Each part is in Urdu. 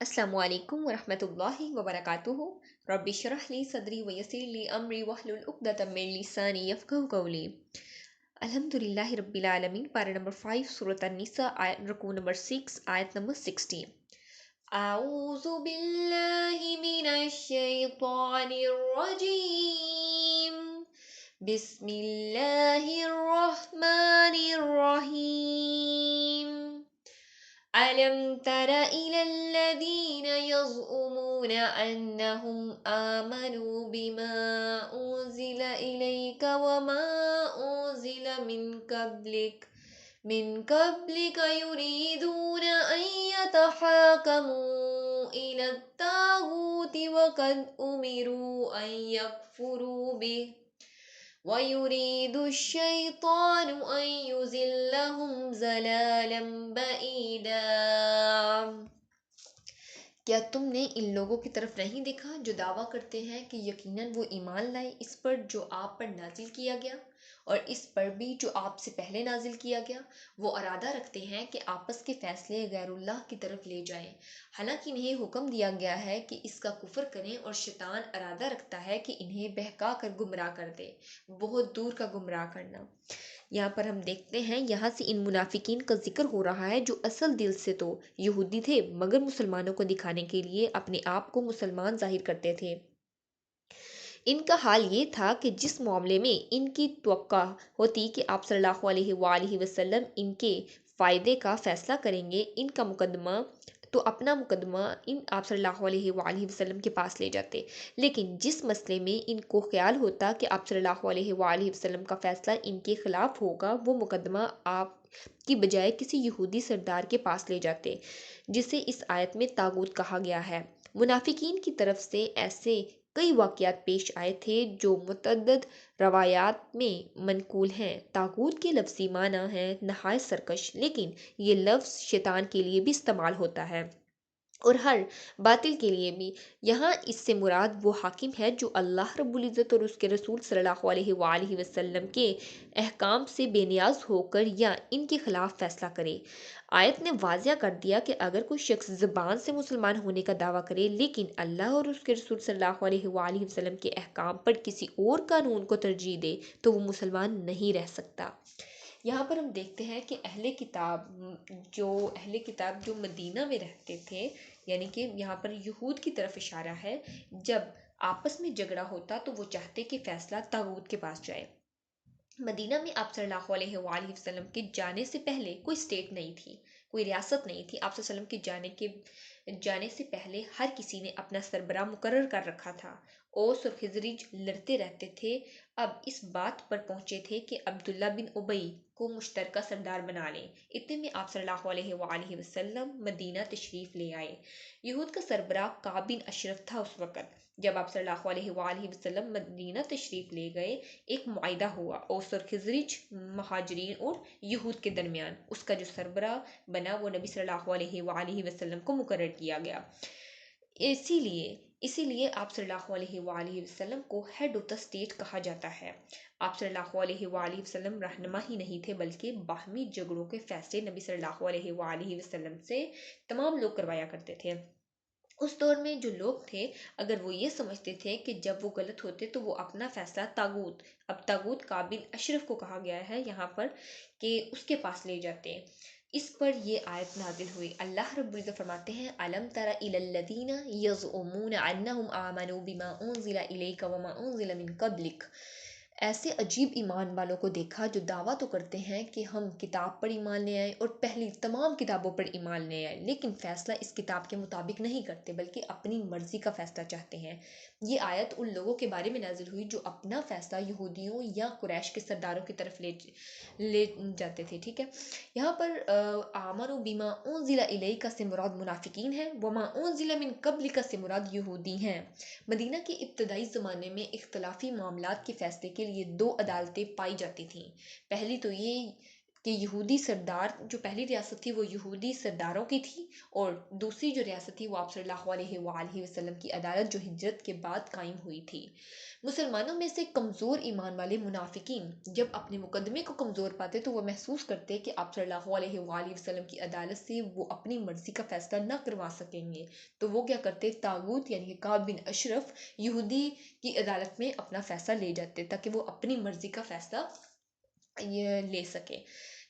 السلام علیکم ورحمۃ اللہ وبرکاتہ۔ رب اشرح لی صدری ویسر لی امری واحلل عقدۃ من لسانی یفقہوا قولی۔ الحمدللہ رب العالمین، پارہ نمبر 5 سورۃ النساء، رکوع نمبر 6، آیت نمبر 16۔ اعوذ باللہ من الشیطان الرجیم، بسم اللہ الرحمن الرحیم۔ أَلَمْ تَرَ إِلَى الَّذِينَ يَزْعُمُونَ أَنَّهُمْ آمَنُوا بِمَا أُنزِلَ إِلَيْكَ وَمَا أُنزِلَ مِن قَبْلِكَ يُرِيدُونَ أَن يَتَحَاكَمُوا إِلَى الطَّاغُوتِ وَقَدْ أُمِرُوا أَن يَكْفُرُوا بِهِ وَيُرِيدُ الشَّيْطَانُ أَن يُضِلَّهُمْ ضَلَالًا بَعِيدًا۔ کیا تم نے ان لوگوں کی طرف نہیں دیکھا جو دعویٰ کرتے ہیں کہ یقیناً وہ ایمان لائے اس پر جو آپ پر نازل کیا گیا اور اس پر بھی جو آپ سے پہلے نازل کیا گیا؟ وہ ارادہ رکھتے ہیں کہ آپس کے فیصلے غیر اللہ کی طرف لے جائیں، حالانکہ انہیں حکم دیا گیا ہے کہ اس کا کفر کریں، اور شیطان ارادہ رکھتا ہے کہ انہیں بہکا کر گمراہ کر دے، بہت دور کا گمراہ کرنا۔ یہاں پر ہم دیکھتے ہیں، یہاں سے ان منافقین کا ذکر ہو رہا ہے جو اصل دل سے تو یہودی تھے، مگر مسلمانوں کو دکھانے کے لیے اپنے آپ کو مسلمان ظاہر کرتے تھے۔ ان کا حال یہ تھا کہ جس معاملے میں ان کی توقع ہوتی کہ آپ صلی اللہ علیہ وآلہ وسلم ان کے فائدے کا فیصلہ کریں گے، ان کا مقدمہ تو اپنا مقدمہ ان آپ صلی اللہ علیہ وآلہ وسلم کے پاس لے جاتے، لیکن جس مسئلے میں ان کو خیال ہوتا کہ آپ صلی اللہ علیہ وآلہ وسلم کا فیصلہ ان کے خلاف ہوگا، وہ مقدمہ آپ کی بجائے کسی یہودی سردار کے پاس لے جاتے، جسے اس آیت میں طاغوت کہا گیا ہے۔ منافقین کی طرف سے ایسے کئی واقعات پیش آئے تھے جو متعدد روایات میں منقول ہیں۔ طاغوت کے لفظی معنی ہے نہایت سرکش، لیکن یہ لفظ شیطان کے لیے بھی استعمال ہوتا ہے اور ہر باطل کے لیے بھی۔ یہاں اس سے مراد وہ حاکم ہے جو اللہ رب العزت اور اس کے رسول صلی اللہ علیہ وآلہ وسلم کے احکام سے بے نیاز ہو کر یا ان کے خلاف فیصلہ کرے۔ آیت نے واضح کر دیا کہ اگر کوئی شخص زبان سے مسلمان ہونے کا دعویٰ کرے لیکن اللہ اور اس کے رسول صلی اللہ علیہ وآلہ وسلم کے احکام پر کسی اور قانون کو ترجیح دے تو وہ مسلمان نہیں رہ سکتا۔ یہاں پر ہم دیکھتے ہیں کہ اہل کتاب جو مدینہ میں رہتے تھے، یعنی کہ یہاں پر یہود کی طرف اشارہ ہے، جب آپس میں جھگڑا ہوتا تو وہ چاہتے کہ فیصلہ طاغوت کے پاس جائے۔ مدینہ میں آپ صلی اللہ علیہ وآلہ وسلم کے جانے سے پہلے کوئی اسٹیٹ نہیں تھی، کوئی ریاست نہیں تھی۔ آپ صلی اللہ علیہ وسلم کے جانے سے پہلے ہر کسی نے اپنا سربراہ مقرر کر رکھا تھا۔ اوس اور خزرج لڑتے رہتے تھے، اب اس بات پر پہنچے تھے کہ عبداللہ بن ابی کو مشترکہ سردار بنا لیں۔ اتنے میں آپ صلی اللہ علیہ وآلہ وسلم مدینہ تشریف لے آئے۔ یہود کا سربراہ کعب بن اشرف تھا اس وقت۔ جب آپ صلی اللہ علیہ وآلہ وسلم مدینہ تشریف لے گئے، ایک معاہدہ ہوا اوس اور خزرج، مہاجرین اور یہود کے درمیان۔ اس کا جو سربراہ بنا وہ نبی صلی اللہ علیہ وآلہ وسلم کو مقرر کیا گیا۔ اسی لیے آپ صلی اللہ علیہ وآلہ وسلم کو ہیڈ آف دا اسٹیٹ کہا جاتا ہے۔ آپ صلی اللہ علیہ وآلہ وسلم رہنما ہی نہیں تھے بلکہ باہمی جھگڑوں کے فیصلے نبی صلی اللہ علیہ وآلہ وسلم سے تمام لوگ کروایا کرتے تھے۔ اس دور میں جو لوگ تھے، اگر وہ یہ سمجھتے تھے کہ جب وہ غلط ہوتے تو وہ اپنا فیصلہ طاغوت کعب بن اشرف کو کہا گیا ہے یہاں پر، کہ اس کے پاس لے جاتے ہیں۔ اس پر یہ آیت نازل ہوئی۔ اللہ رب العزت فرماتے ہیں، أَلَمْ تَرَ إِلَى الَّذِينَ يَزْعُمُونَ أَنَّهُمْ آمَنُوا بِمَا أُنزِلَ إِلَيْكَ وَمَا أُنزِلَ مِن قَبْلِكَ۔ ایسے عجیب ایمان والوں کو دیکھا جو دعویٰ تو کرتے ہیں کہ ہم کتاب پر ایمان لے آئے اور پہلی تمام کتابوں پر ایمان لے آئے، لیکن فیصلہ اس کتاب کے مطابق نہیں کرتے بلکہ اپنی مرضی کا فیصلہ چاہتے ہیں۔ یہ آیت ان لوگوں کے بارے میں نازل ہوئی جو اپنا فیصلہ یہودیوں یا قریش کے سرداروں کی طرف لے جاتے تھے، ٹھیک ہے۔ یہاں پر آمنوا بما انزل الیک سے مراد منافقین ہیں، وما انزل من قبلک سے مراد یہودی ہیں۔ مدینہ کے ابتدائی زمانے میں اختلافی معاملات کے فیصلے کے لیے دو عدالتیں پائی جاتی تھیں۔ پہلی تو یہ کہ یہودی سردار، جو پہلی ریاست تھی وہ یہودی سرداروں کی تھی، اور دوسری جو ریاست تھی وہ آپ صلی اللہ علیہ وآلہ وسلم کی عدالت جو ہجرت کے بعد قائم ہوئی تھی۔ مسلمانوں میں سے کمزور ایمان والے منافقین جب اپنے مقدمے کو کمزور پاتے تو وہ محسوس کرتے کہ آپ صلی اللہ علیہ وآلہ وسلم کی عدالت سے وہ اپنی مرضی کا فیصلہ نہ کروا سکیں گے، تو وہ کیا کرتے، طاغوت یعنی کہ کعب بن اشرف یہودی کی عدالت میں اپنا فیصلہ لے جاتے تاکہ وہ اپنی مرضی کا فیصلہ یہ لے سکے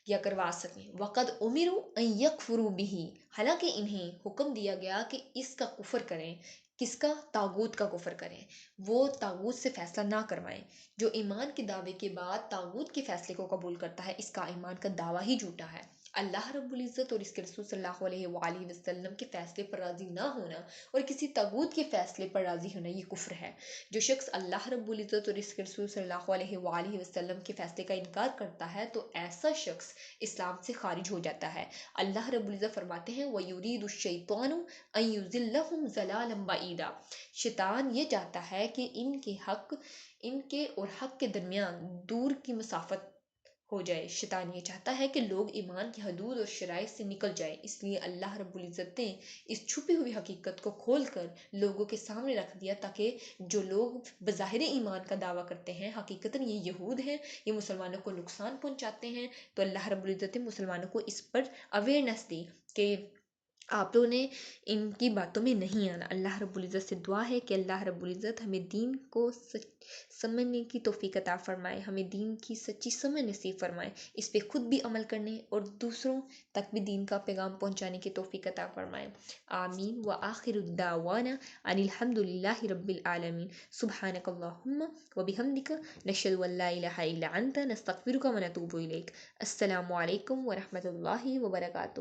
یا کروا سکیں۔ وقد امروا ان یکفروا به، حالانکہ انہیں حکم دیا گیا کہ اس کا کفر کریں۔ کس کا؟ طاغوت کا کفر کریں، وہ طاغوت سے فیصلہ نہ کروائیں۔ جو ایمان کے دعوے کے بعد طاغوت کے فیصلے کو قبول کرتا ہے، اس کا ایمان کا دعویٰ ہی جھوٹا ہے۔ اللہ رب العزت اور اس کے رسول صلی اللہ علیہ وآلہ وسلم کے فیصلے پر راضی نہ ہونا اور کسی طاغوت کے فیصلے پر راضی ہونا یہ کفر ہے۔ جو شخص اللہ رب العزت اور اس کے رسول صلی اللہ علیہ وآلہ وسلم کے فیصلے کا انکار کرتا ہے تو ایسا شخص اسلام سے خارج ہو جاتا ہے۔ اللہ رب العزت فرماتے ہیں وَيُرِيدُ الشَّيْطَانُ أَن يُضِلَّهُمْ ضَلَالًا بَعِيدًا، شیطان یہ چاہتا ہے کہ ان کے اور حق کے درمیان دور کی مسافت ہو جائے۔ شیطان یہ چاہتا ہے کہ لوگ ایمان کی حدود اور شرائط سے نکل جائیں، اس لیے اللہ رب العزت نے اس چھپی ہوئی حقیقت کو کھول کر لوگوں کے سامنے رکھ دیا تاکہ جو لوگ بظاہر ایمان کا دعویٰ کرتے ہیں حقیقتاً یہ یہود ہیں، یہ مسلمانوں کو نقصان پہنچاتے ہیں، تو اللہ رب العزت نے مسلمانوں کو اس پر اویئرنیس دی کہ آپ لوگوں نے ان کی باتوں میں نہیں آنا۔ اللہ رب العزت سے دعا ہے کہ اللہ رب العزت ہمیں دین کو سمجھنے کی توفیق عطا فرمائے، ہمیں دین کی سچی سمجھ نصیب فرمائے، اس پہ خود بھی عمل کرنے اور دوسروں تک بھی دین کا پیغام پہنچانے کی توفیق عطا فرمائے۔ آمین وآخر الدعوانا ان الحمد للہ رب العالمین۔ سبحانک اللہم وبحمدک نشہد ان لا الہ الا انت نستغفرک ونتوب الیک۔ السلام علیکم ورحمۃ اللہ وبرکاتہ۔